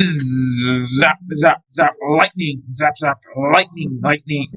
Zap Zap Zap Lightning. Zap Zap Lightning. Lightning.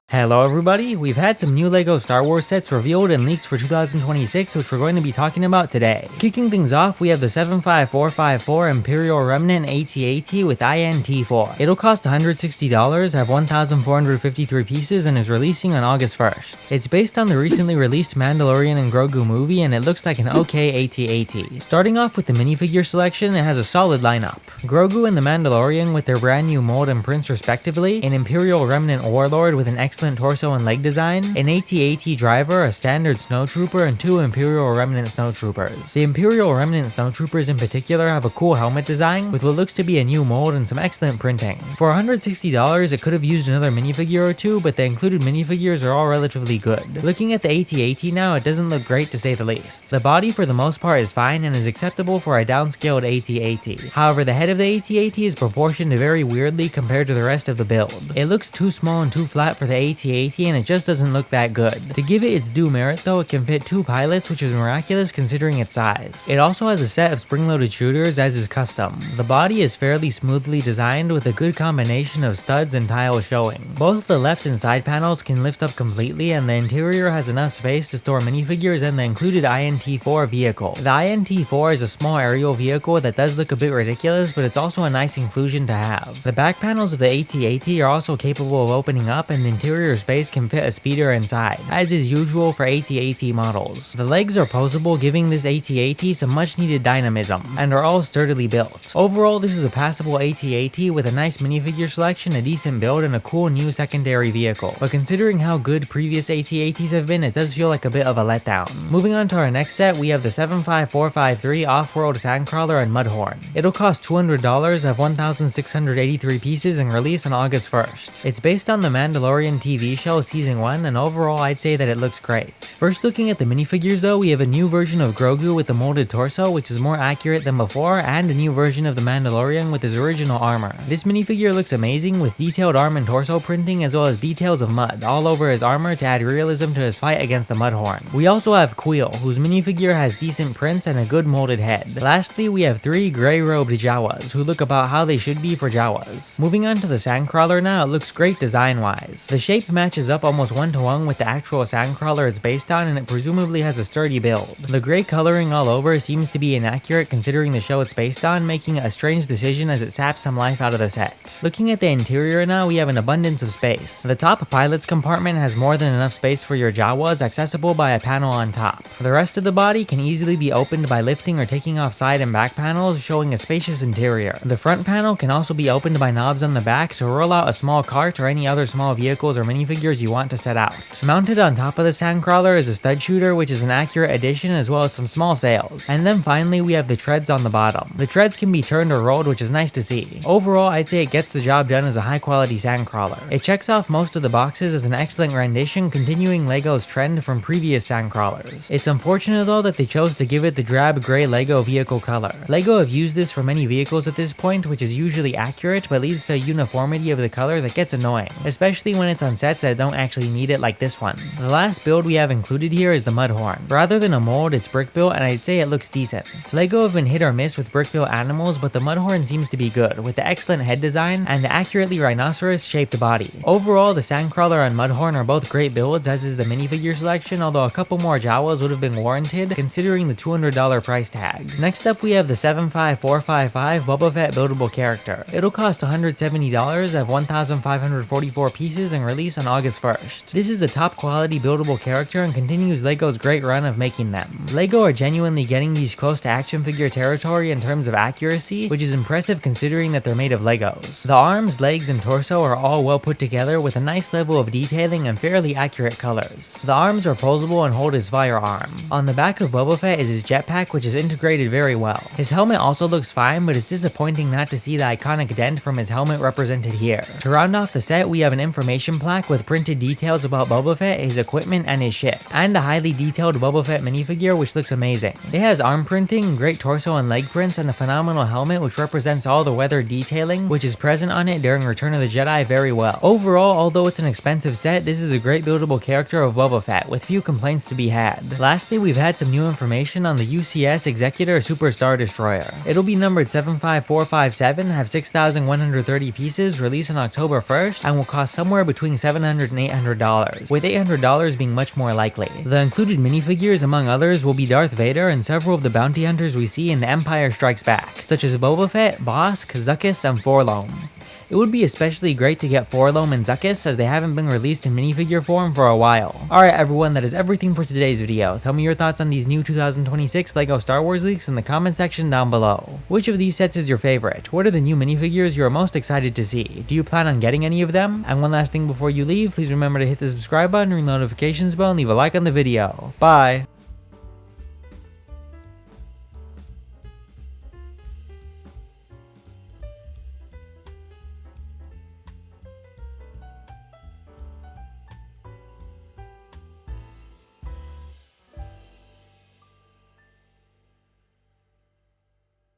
Hello everybody, we've had some new LEGO Star Wars sets revealed and leaked for 2026 which we're going to be talking about today. Kicking things off, we have the 75454 Imperial Remnant AT-AT with INT4. It'll cost $160, have 1,453 pieces, and is releasing on August 1st. It's based on the recently released Mandalorian and Grogu movie, and it looks like an okay AT-AT. Starting off with the minifigure selection, it has a solid lineup. Grogu and the Mandalorian with their brand new mold and prints respectively, an Imperial Remnant Warlord with an excellent torso and leg design, an AT-AT driver, a standard snowtrooper, and two Imperial Remnant snowtroopers. The Imperial Remnant snowtroopers in particular have a cool helmet design with what looks to be a new mold and some excellent printing. For $160, it could have used another minifigure or two, but the included minifigures are all relatively good. Looking at the AT-AT now, it doesn't look great to say the least. The body for the most part is fine and is acceptable for a downscaled AT-AT. However, the head of the AT-AT is proportioned very weirdly compared to the rest of the build. It looks too small and too flat for the AT-AT, and it just doesn't look that good. To give it its due merit though, it can fit two pilots, which is miraculous considering its size. It also has a set of spring-loaded shooters as is custom. The body is fairly smoothly designed with a good combination of studs and tiles showing. Both the left and side panels can lift up completely, and the interior has enough space to store minifigures and the included INT4 vehicle. The INT4 is a small aerial vehicle that does look a bit ridiculous, but it's also a nice inclusion to have. The back panels of the AT-AT are also capable of opening up, and the interior space can fit a speeder inside, as is usual for AT-AT models. The legs are posable, giving this AT-AT some much needed dynamism, and are all sturdily built. Overall, this is a passable AT-AT with a nice minifigure selection, a decent build, and a cool new secondary vehicle. But considering how good previous AT-ATs have been, it does feel like a bit of a letdown. Moving on to our next set, we have the 75453 Offworld Sandcrawler and Mudhorn. It'll cost $200, have 1,683 pieces, and release on August 1st. It's based on the Mandalorian TV show Season 1, and overall I'd say that it looks great. First, looking at the minifigures though, we have a new version of Grogu with a molded torso, which is more accurate than before, and a new version of the Mandalorian with his original armor. This minifigure looks amazing with detailed arm and torso printing as well as details of mud all over his armor to add realism to his fight against the Mudhorn. We also have Queel, whose minifigure has decent prints and a good molded head. Lastly, we have three gray-robed Jawas, who look about how they should be for Jawas. Moving on to the Sandcrawler now, it looks great design-wise. The shape matches up almost one-to-one with the actual Sandcrawler it's based on, and it presumably has a sturdy build. The gray coloring all over seems to be inaccurate considering the show it's based on, making it a strange decision as it saps some life out of the set. Looking at the interior now, we have an abundance of space. The top pilot's compartment has more than enough space for your Jawas, accessible by a panel on top. The rest of the body can easily be opened by lifting or taking off side and back panels, showing a spacious interior. The front panel can also be opened by knobs on the back to roll out a small cart or any other small vehicles or minifigures you want to set out. Mounted on top of the Sandcrawler is a stud shooter, which is an accurate addition, as well as some small sails. And then finally we have the treads on the bottom. The treads can be turned or rolled, which is nice to see. Overall, I'd say it gets the job done as a high quality Sandcrawler. It checks off most of the boxes as an excellent rendition, continuing LEGO's trend from previous Sandcrawlers. It's unfortunate though that they chose to give it the drab grey LEGO vehicle color. LEGO have used this for many vehicles at this point, which is usually accurate but leads to a uniformity of the color that gets annoying, especially when it's on sets that don't actually need it like this one. The last build we have included here is the Mudhorn. Rather than a mold, it's brick built, and I'd say it looks decent. LEGO have been hit or miss with brick built animals, but the Mudhorn seems to be good, with the excellent head design and the accurately rhinoceros shaped body. Overall, the Sandcrawler and Mudhorn are both great builds, as is the minifigure selection, although a couple more Jawas would have been warranted considering the $200 price tag. Next up we have the 75455 Boba Fett buildable character. It'll cost $170, have 1,544 pieces, and release on August 1st. This is a top quality buildable character and continues LEGO's great run of making them. LEGO are genuinely getting these close to action figure territory in terms of accuracy, which is impressive considering that they're made of Legos. The arms, legs, and torso are all well put together with a nice level of detailing and fairly accurate colors. The arms are posable and hold his firearm. On the back of Boba Fett is his jetpack, which is integrated very well. His helmet also looks fine, but it's disappointing not to see the iconic dent from his helmet represented here. To round off the set, we have an information plaque plaque with printed details about Boba Fett, his equipment, and his ship, and a highly detailed Boba Fett minifigure which looks amazing. It has arm printing, great torso and leg prints, and a phenomenal helmet which represents all the weather detailing which is present on it during Return of the Jedi very well. Overall, although it's an expensive set, this is a great buildable character of Boba Fett with few complaints to be had. Lastly, we've had some new information on the UCS Executor Super Star Destroyer. It'll be numbered 75457, have 6,130 pieces, released on October 1st, and will cost somewhere between $700 and $800, with $800 being much more likely. The included minifigures, among others, will be Darth Vader and several of the bounty hunters we see in The Empire Strikes Back, such as Boba Fett, Bosk, Zuckuss, and Forlom. It would be especially great to get Forlom and Zuckuss as they haven't been released in minifigure form for a while. Alright everyone, that is everything for today's video. Tell me your thoughts on these new 2026 LEGO Star Wars leaks in the comment section down below. Which of these sets is your favorite? What are the new minifigures you are most excited to see? Do you plan on getting any of them? And one last thing before you leave, please remember to hit the subscribe button, ring the notifications bell, and leave a like on the video. Bye!